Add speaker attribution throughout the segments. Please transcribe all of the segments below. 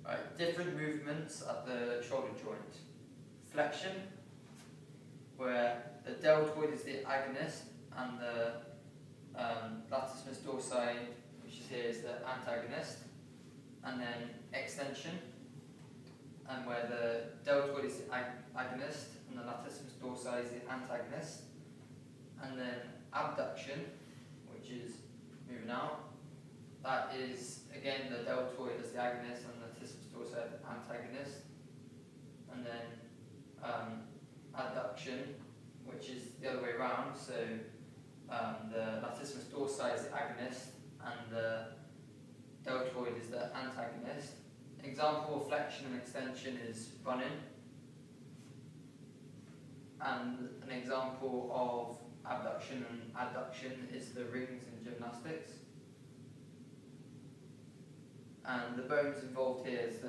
Speaker 1: Right, different movements at the shoulder joint. Flexion, where the deltoid is the agonist and the latissimus dorsi, which is here, is the antagonist. And then extension, and where the deltoid is the agonist and the latissimus dorsi is the antagonist. And then abduction, which is moving out. That is, again, the deltoid as the agonist and the latissimus dorsi as the antagonist. And then adduction, which is the other way around. So the latissimus dorsi is the agonist and the deltoid is the antagonist. An example of flexion and extension is running. And an example of abduction and adduction is the rings in gymnastics. And the bones involved here is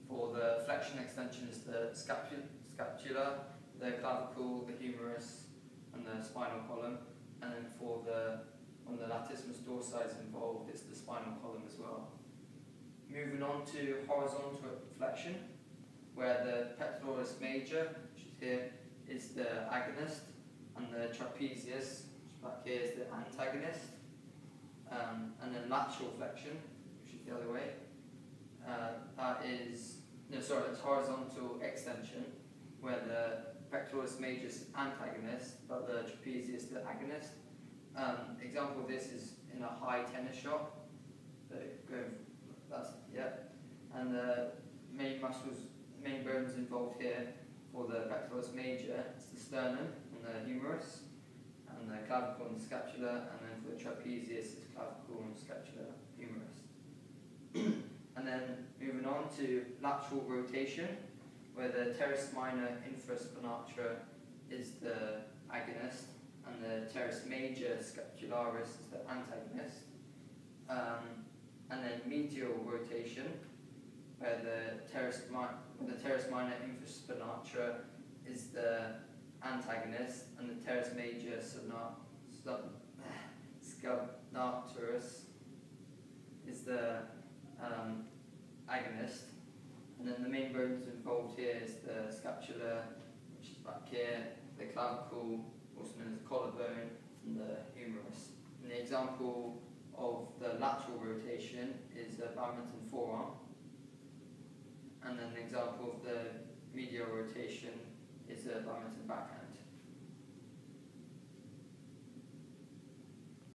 Speaker 1: for the flexion extension is the scapula, the clavicle, the humerus, and the spinal column. And then when the latissimus dorsi is involved, it's the spinal column as well. Moving on to horizontal flexion, where the pectoralis major, which is here, is the agonist, and the trapezius, which is back here, is the antagonist. And then lateral flexion, which is the other way. It's horizontal extension, where the pectoralis major is antagonist, but the trapezius is the agonist. Example of this is in a high tennis shot. So and the main bones involved here for the pectoralis major is the sternum and the humerus, and the clavicle and the scapula, and then for the trapezius is clavicle and scapula, humerus. And then moving on to lateral rotation, where the teres minor infraspinatus is the agonist and the teres major scapularis is the antagonist. And then medial rotation, where the teres minor infraspinatus is the antagonist and the teres major scapularis is the agonist. And then the main bones involved here is the scapula, which is back here, the clavicle, also known as the collarbone, and the humerus. And the example of the lateral rotation is the badminton forearm. And then an example of the medial rotation is the badminton backhand.